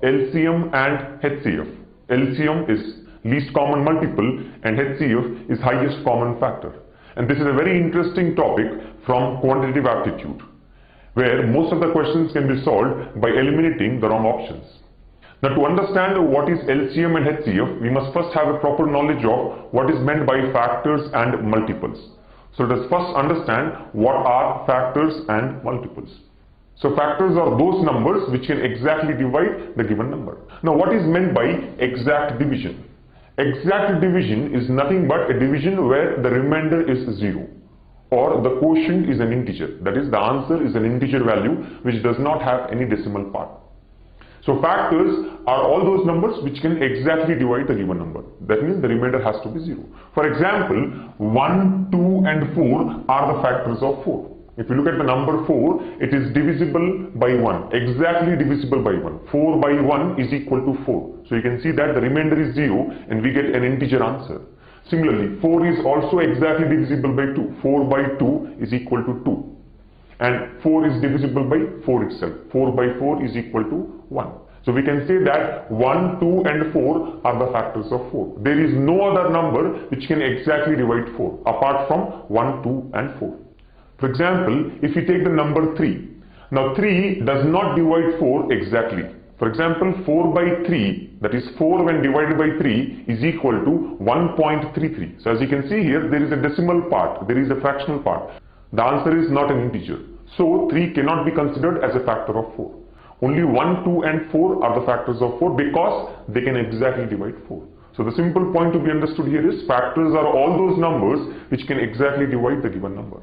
LCM and HCF. LCM is least common multiple and HCF is highest common factor. And this is a very interesting topic from quantitative aptitude, where most of the questions can be solved by eliminating the wrong options. Now, to understand what is LCM and HCF, we must first have a proper knowledge of what is meant by factors and multiples. So let us first understand what are factors and multiples. So factors are those numbers which can exactly divide the given number. Now, what is meant by exact division? Exact division is nothing but a division where the remainder is 0 or the quotient is an integer. That is, the answer is an integer value which does not have any decimal part. So factors are all those numbers which can exactly divide the given number. That means the remainder has to be 0. For example, 1, 2 and 4 are the factors of 4. If you look at the number 4, it is divisible by 1, exactly divisible by 1. 4 by 1 is equal to 4. So you can see that the remainder is 0 and we get an integer answer. Similarly, 4 is also exactly divisible by 2. 4 by 2 is equal to 2. And 4 is divisible by 4 itself. 4 by 4 is equal to 1. So we can say that 1, 2 and 4 are the factors of 4. There is no other number which can exactly divide 4 apart from 1, 2 and 4. For example, if you take the number 3. Now 3 does not divide 4 exactly. For example, 4 by 3, that is 4 when divided by 3 is equal to 1.33. So as you can see here, there is a decimal part, there is a fractional part. The answer is not an integer. So 3 cannot be considered as a factor of 4. Only 1, 2 and 4 are the factors of 4 because they can exactly divide 4. So the simple point to be understood here is factors are all those numbers which can exactly divide the given number.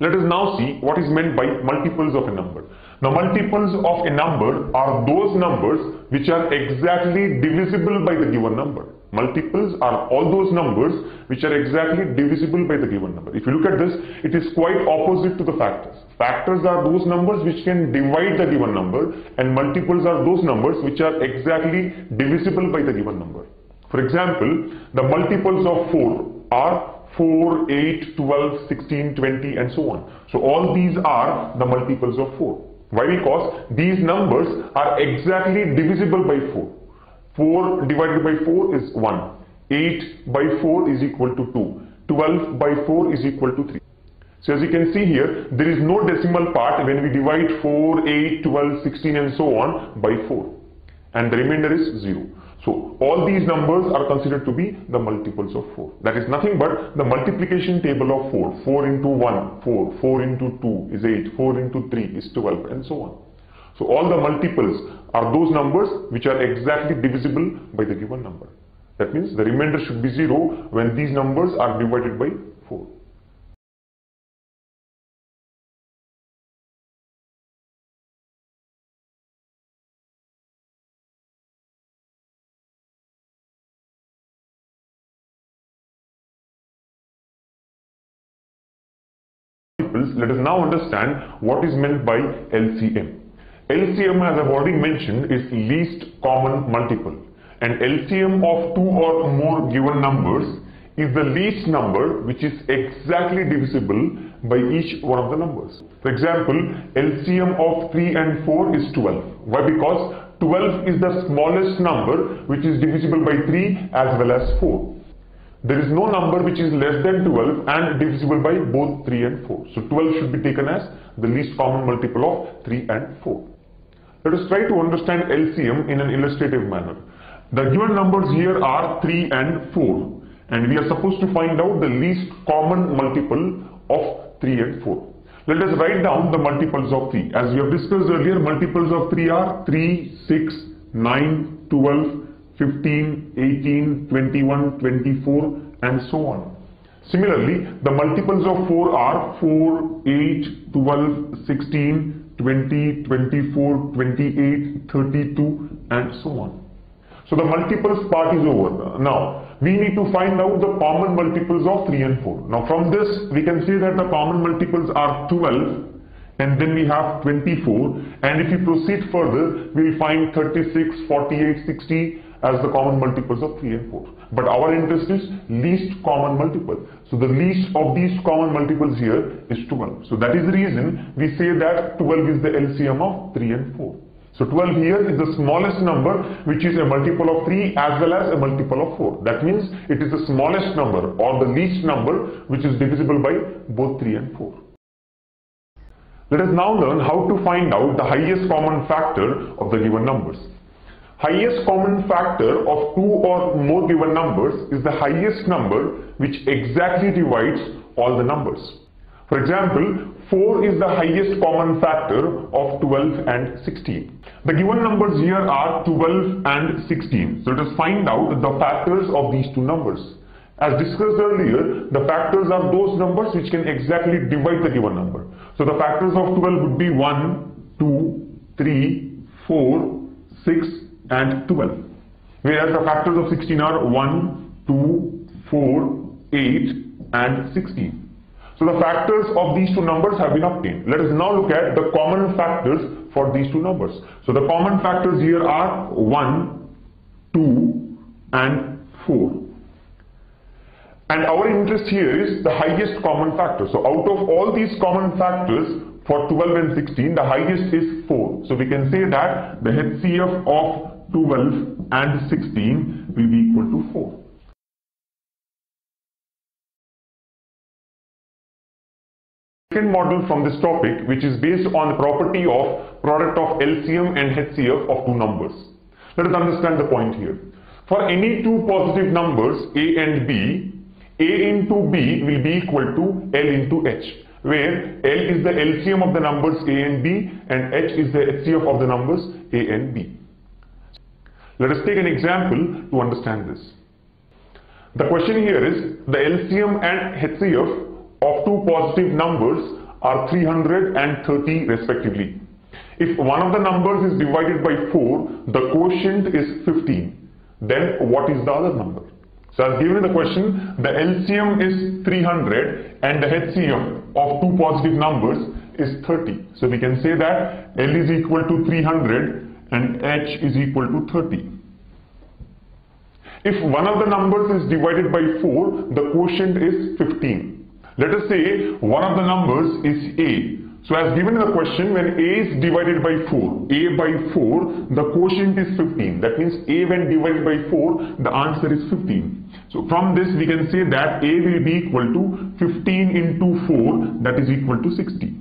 Let us now see what is meant by multiples of a number. Now, multiples of a number are those numbers which are exactly divisible by the given number. Multiples are all those numbers which are exactly divisible by the given number. If you look at this, it is quite opposite to the factors. Factors are those numbers which can divide the given number, and multiples are those numbers which are exactly divisible by the given number. For example, the multiples of 4 are 4, 8, 12, 16, 20 and so on. So all these are the multiples of 4. Why? Because these numbers are exactly divisible by 4. 4 divided by 4 is 1. 8 by 4 is equal to 2. 12 by 4 is equal to 3. So as you can see here, there is no decimal part when we divide 4, 8, 12, 16 and so on by 4. And the remainder is 0. So all these numbers are considered to be the multiples of 4. That is nothing but the multiplication table of 4. 4 into 1, 4. 4 into 2 is 8. 4 into 3 is 12 and so on. So all the multiples are those numbers which are exactly divisible by the given number. That means the remainder should be 0 when these numbers are divided by 4. Let us now understand what is meant by LCM. LCM, as I've already mentioned, is least common multiple, and LCM of 2 or more given numbers is the least number which is exactly divisible by each one of the numbers. For example, LCM of 3 and 4 is 12. Why? Because 12 is the smallest number which is divisible by 3 as well as 4. There is no number which is less than 12 and divisible by both 3 and 4. So 12 should be taken as the least common multiple of 3 and 4. Let us try to understand LCM in an illustrative manner. The given numbers here are 3 and 4, and we are supposed to find out the least common multiple of 3 and 4. Let us write down the multiples of 3. As we have discussed earlier, multiples of 3 are 3, 6, 9, 12, 15, 18, 21, 24 and so on. Similarly, the multiples of 4 are 4, 8, 12, 16, 20, 24, 28, 32 and so on. So the multiples part is over. Now we need to find out the common multiples of 3 and 4. Now from this we can say that the common multiples are 12 and then we have 24, and if we proceed further we will find 36, 48, 60 as the common multiples of 3 and 4. But our interest is least common multiple. So the least of these common multiples here is 12. So that is the reason we say that 12 is the LCM of 3 and 4. So 12 here is the smallest number, which is a multiple of 3 as well as a multiple of 4. That means it is the smallest number or the least number which is divisible by both 3 and 4. Let us now learn how to find out the highest common factor of the given numbers. Highest common factor of two or more given numbers is the highest number which exactly divides all the numbers. For example, 4 is the highest common factor of 12 and 16. The given numbers here are 12 and 16. So let us find out the factors of these two numbers. As discussed earlier, the factors are those numbers which can exactly divide the given number. So the factors of 12 would be 1, 2, 3, 4, 6 and 12. Whereas the factors of 16 are 1, 2, 4, 8 and 16. So the factors of these two numbers have been obtained. Let us now look at the common factors for these two numbers. So the common factors here are 1, 2 and 4. And our interest here is the highest common factor. So out of all these common factors for 12 and 16, the highest is 4. So we can say that the HCF of 12 and 16 will be equal to 4. Second model from this topic, which is based on the property of product of LCM and HCF of two numbers. Let us understand the point here. For any two positive numbers A and B, A into B will be equal to L into H, where L is the LCM of the numbers A and B and H is the HCF of the numbers A and B. Let us take an example to understand this. The question here is the LCM and HCF of two positive numbers are 330 respectively. If one of the numbers is divided by 4, the quotient is 15. Then what is the other number? So as given in the question, the LCM is 300 and the HCF of two positive numbers is 30. So we can say that L is equal to 300 and H is equal to 30. If one of the numbers is divided by 4, the quotient is 15. Let us say one of the numbers is A. So as given in the question, when A is divided by 4, A by 4, the quotient is 15. That means A when divided by 4, the answer is 15. So from this we can say that A will be equal to 15 into 4, that is equal to 60.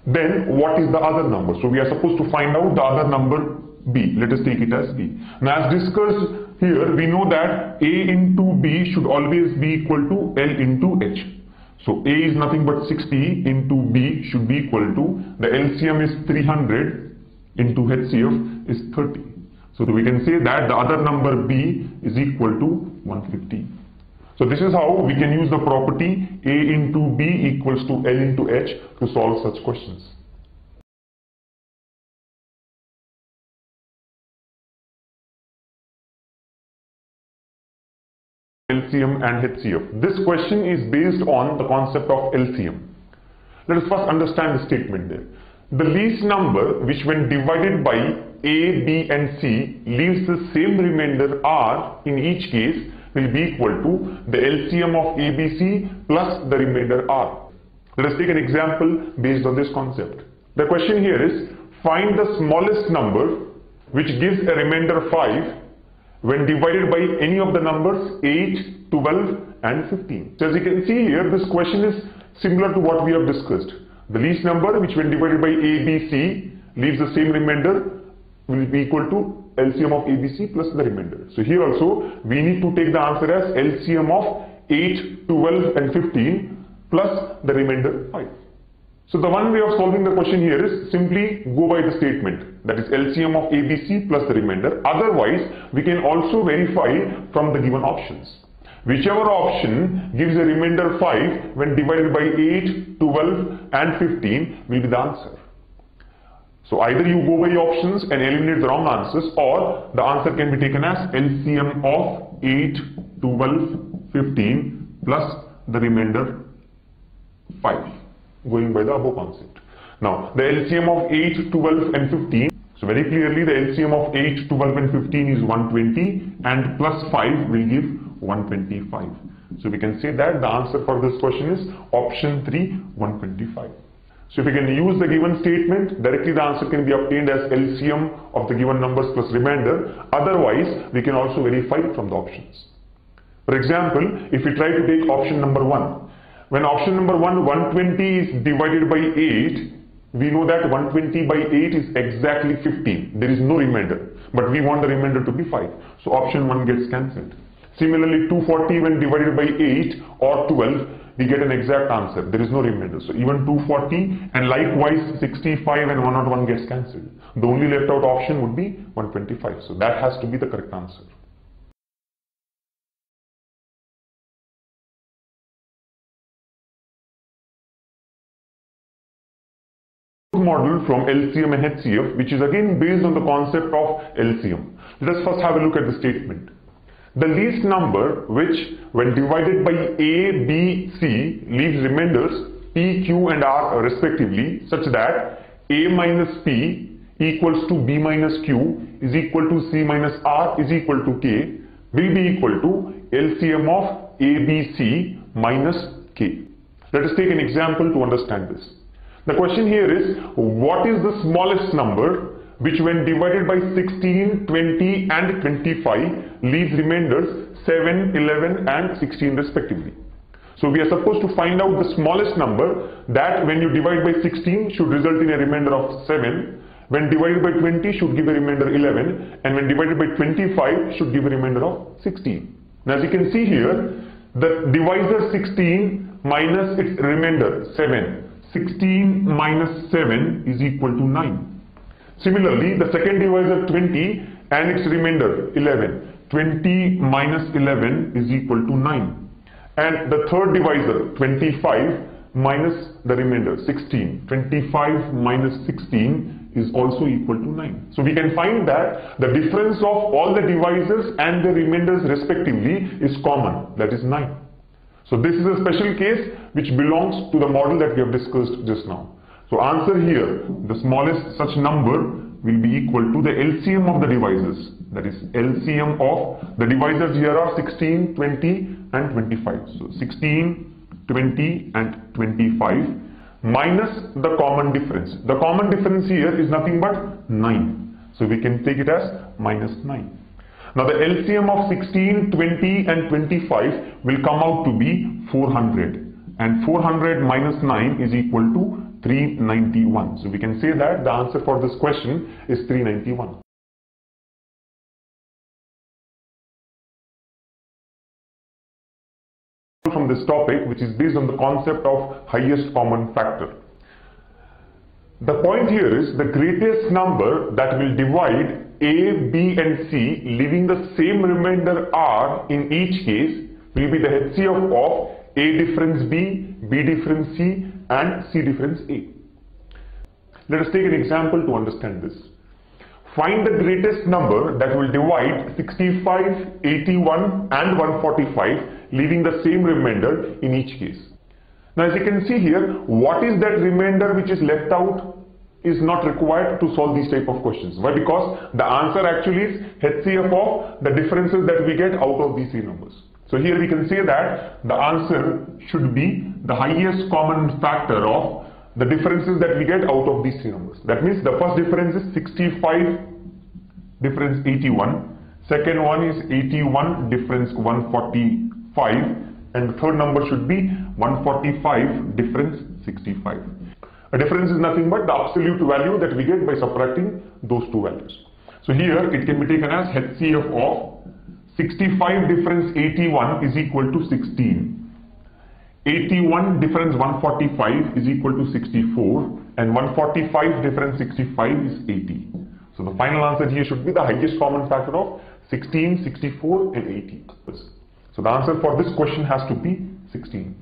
Then what is the other number? So we are supposed to find out the other number B. Let us take it as B. Now as discussed here, we know that A into B should always be equal to L into H. So A is nothing but 60 into B should be equal to, the LCM is 300 into HCF is 30. So we can say that the other number B is equal to 150. So this is how we can use the property A into B equals to L into H to solve such questions. LCM and HCF. This question is based on the concept of LCM. Let us first understand the statement there. The least number which when divided by A, B and C leaves the same remainder R in each case will be equal to the LCM of ABC plus the remainder R. Let us take an example based on this concept. The question here is, find the smallest number which gives a remainder 5 when divided by any of the numbers 8, 12 and 15. So as you can see here, this question is similar to what we have discussed. The least number which when divided by A, B, C leaves the same remainder will be equal to LCM of ABC plus the remainder. So here also we need to take the answer as LCM of 8, 12 and 15 plus the remainder 5. So the one way of solving the question here is simply go by the statement, that is LCM of ABC plus the remainder. Otherwise, we can also verify from the given options. Whichever option gives a remainder 5 when divided by 8, 12 and 15 will be the answer. So either you go by the options and eliminate the wrong answers, or the answer can be taken as LCM of 8, 12, 15 plus the remainder 5. Going by the above concept. Now the LCM of 8, 12 and 15. So very clearly the LCM of 8, 12 and 15 is 120 and plus 5 will give 125. So we can say that the answer for this question is option 3, 125. So if we can use the given statement, directly the answer can be obtained as LCM of the given numbers plus remainder. Otherwise, we can also verify from the options. For example, if we try to take option number 1, when option number 1, 120 is divided by 8, we know that 120 by 8 is exactly 15. There is no remainder, but we want the remainder to be 5. So option 1 gets cancelled. Similarly, 240 when divided by 8 or 12, we get an exact answer. There is no remainder. So even 240 and likewise 65 and 101 gets cancelled. The only left out option would be 125. So that has to be the correct answer. Model from LCM and HCF, which is again based on the concept of LCM. Let us first have a look at the statement. The least number which, when divided by A, B, C, leaves remainders P, Q and R respectively, such that A minus P equals to B minus Q is equal to C minus R is equal to K, will be equal to LCM of A, B, C minus K. Let us take an example to understand this. The question here is, what is the smallest number which when divided by 16, 20 and 25 leaves remainders 7, 11 and 16 respectively. So we are supposed to find out the smallest number that when you divide by 16 should result in a remainder of 7, when divided by 20 should give a remainder 11, and when divided by 25 should give a remainder of 16. Now as you can see here, the divisor 16 minus its remainder 7. 16 minus 7 is equal to 9. Similarly, the second divisor 20 and its remainder 11. 20 minus 11 is equal to 9. And the third divisor 25 minus the remainder 16. 25 minus 16 is also equal to 9. So we can find that the difference of all the divisors and the remainders respectively is common, that is 9. So this is a special case which belongs to the model that we have discussed just now. So answer here, the smallest such number will be equal to the LCM of the divisors. That is LCM of the divisors here are 16, 20 and 25. So 16, 20 and 25 minus the common difference. The common difference here is nothing but 9. So we can take it as minus 9. Now the LCM of 16, 20 and 25 will come out to be 400, and 400 minus 9 is equal to 391. So we can say that the answer for this question is 391. From this topic, which is based on the concept of highest common factor. The point here is the greatest number that will divide A, B and C, leaving the same remainder R in each case, will be the HCF of A difference B, B difference C and C difference A. Let us take an example to understand this. Find the greatest number that will divide 65, 81 and 145, leaving the same remainder in each case. Now as you can see here, what is that remainder which is left out is not required to solve these type of questions. Why? Because the answer actually is HCF of the differences that we get out of these three numbers. So here we can say that the answer should be the highest common factor of the differences that we get out of these three numbers. That means the first difference is 65 difference 81, second one is 81 difference 145, and the third number should be 145 difference 65. A difference is nothing but the absolute value that we get by subtracting those two values. So here it can be taken as HCF of 65 difference 81 is equal to 16. 81 difference 145 is equal to 64, and 145 difference 65 is 80. So the final answer here should be the highest common factor of 16, 64 and 80. So the answer for this question has to be 16.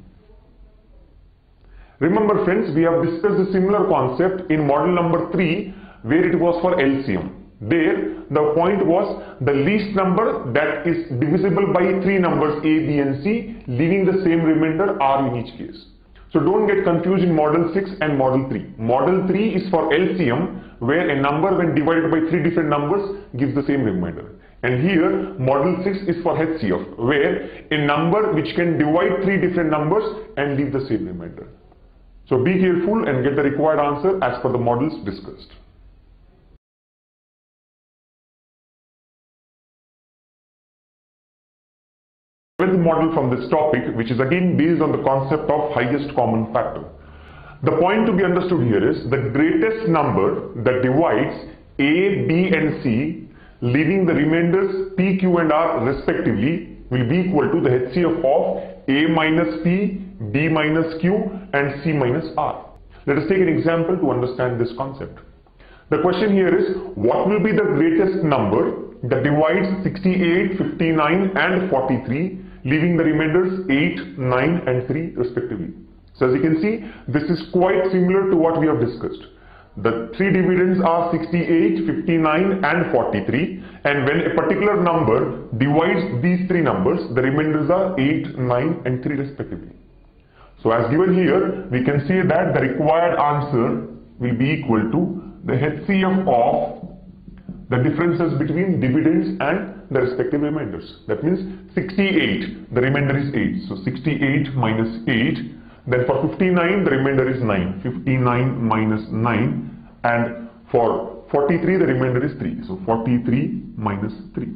Remember friends, we have discussed a similar concept in model number 3 where it was for LCM. There the point was the least number that is divisible by three numbers A, B and C, leaving the same remainder R in each case. So don't get confused in model 6 and model 3. Model 3 is for LCM, where a number when divided by three different numbers gives the same remainder. And here model 6 is for HCF, where a number which can divide three different numbers and leave the same remainder. So be careful and get the required answer as per the models discussed. The model from this topic, which is again based on the concept of highest common factor. The point to be understood here is the greatest number that divides A, B and C, leaving the remainders P, Q and R respectively, will be equal to the HCF of A minus P, B minus Q and C minus R. Let us take an example to understand this concept. The question here is, what will be the greatest number that divides 68, 59 and 43, leaving the remainders 8, 9 and 3 respectively. So as you can see, this is quite similar to what we have discussed. The three dividends are 68, 59 and 43, and when a particular number divides these three numbers, the remainders are 8, 9 and 3 respectively. So as given here, we can say that the required answer will be equal to the HCF of the differences between dividends and the respective remainders. That means 68, the remainder is 8. So 68 minus 8. Then for 59, the remainder is 9. 59 minus 9. And for 43, the remainder is 3. So 43 minus 3.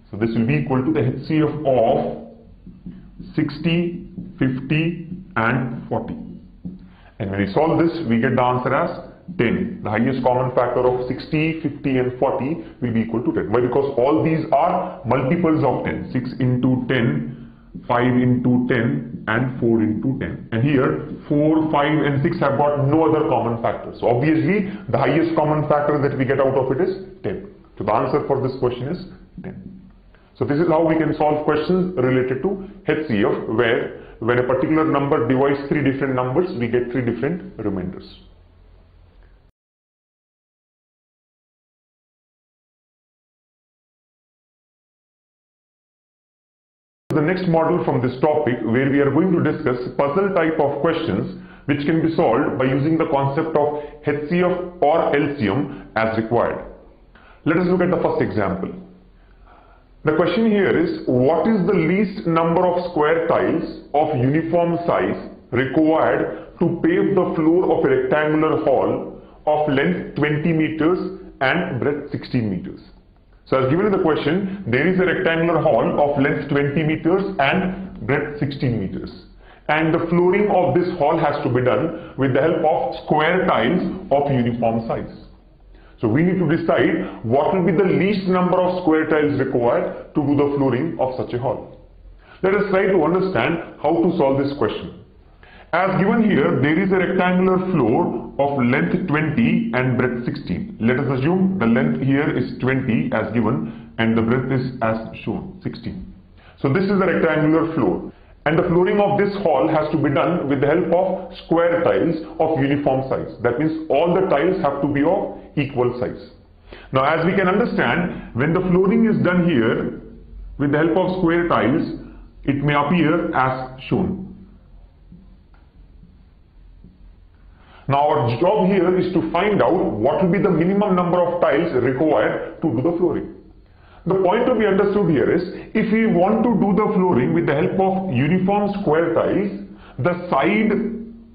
So this will be equal to the HCF of 60, 50 and 40. And when we solve this, we get the answer as 10. The highest common factor of 60, 50 and 40 will be equal to 10. Why? Because all these are multiples of 10. 6 into 10, 5 into 10 and 4 into 10. And here 4, 5 and 6 have got no other common factor. So obviously the highest common factor that we get out of it is 10. So the answer for this question is 10. So this is how we can solve questions related to HCF, where when a particular number divides three different numbers, we get three different remainders. The next model from this topic, where we are going to discuss puzzle type of questions which can be solved by using the concept of HCF or LCM as required. Let us look at the first example. The question here is, what is the least number of square tiles of uniform size required to pave the floor of a rectangular hall of length 20 meters and breadth 16 meters? So as given in the question, there is a rectangular hall of length 20 meters and breadth 16 meters. And the flooring of this hall has to be done with the help of square tiles of uniform size. So we need to decide what will be the least number of square tiles required to do the flooring of such a hall. Let us try to understand how to solve this question. As given here, there is a rectangular floor of length 20 and breadth 16. Let us assume the length here is 20 as given and the breadth is as shown, 16. So this is the rectangular floor. And the flooring of this hall has to be done with the help of square tiles of uniform size. That means all the tiles have to be of equal size. Now as we can understand, when the flooring is done here with the help of square tiles, it may appear as shown. Now our job here is to find out what will be the minimum number of tiles required to do the flooring. The point to be understood here is, if we want to do the flooring with the help of uniform square tiles, the side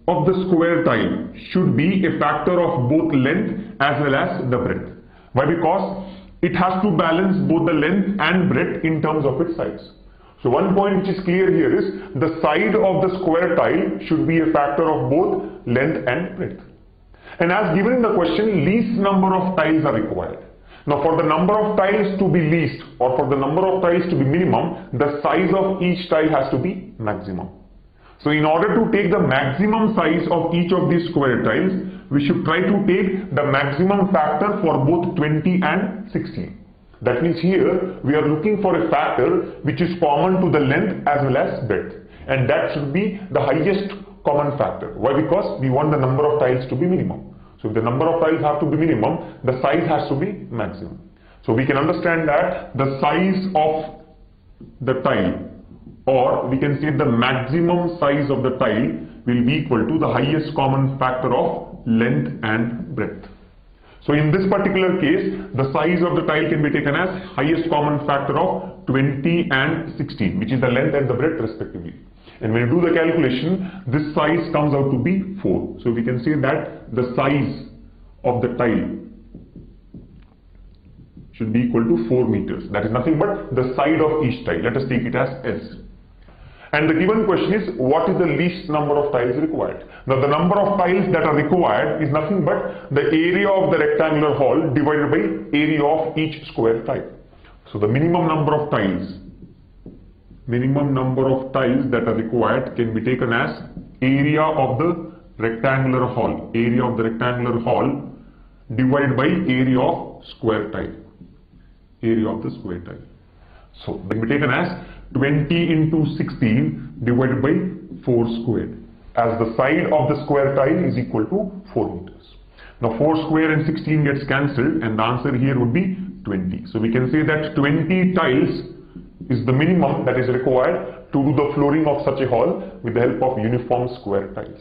of the square tile should be a factor of both length as well as the breadth. Why? Because it has to balance both the length and breadth in terms of its size. So one point which is clear here is, the side of the square tile should be a factor of both length and breadth. And as given in the question, least number of tiles are required. Now for the number of tiles to be least or for the number of tiles to be minimum, the size of each tile has to be maximum. So in order to take the maximum size of each of these square tiles, we should try to take the maximum factor for both 20 and 16. That means here we are looking for a factor which is common to the length as well as breadth, and that should be the highest common factor. Why? Because we want the number of tiles to be minimum. So if the number of tiles have to be minimum, the size has to be maximum. So we can understand that the size of the tile, or we can say the maximum size of the tile, will be equal to the highest common factor of length and breadth. So in this particular case, the size of the tile can be taken as highest common factor of 20 and 16, which is the length and the breadth respectively. And when you do the calculation, this size comes out to be 4. So we can say that the size of the tile should be equal to 4 meters. That is nothing but the side of each tile. Let us take it as S. And the given question is, what is the least number of tiles required? Now the number of tiles that are required is nothing but the area of the rectangular hall divided by area of each square tile. So the minimum number of tiles that are required can be taken as area of the rectangular hall, divided by area of square tile, So that can be taken as 20 into 16 divided by 4 squared, as the side of the square tile is equal to 4 meters. Now 4 square and 16 gets cancelled, and the answer here would be 20. So we can say that 20 tiles is the minimum that is required to do the flooring of such a hall with the help of uniform square tiles.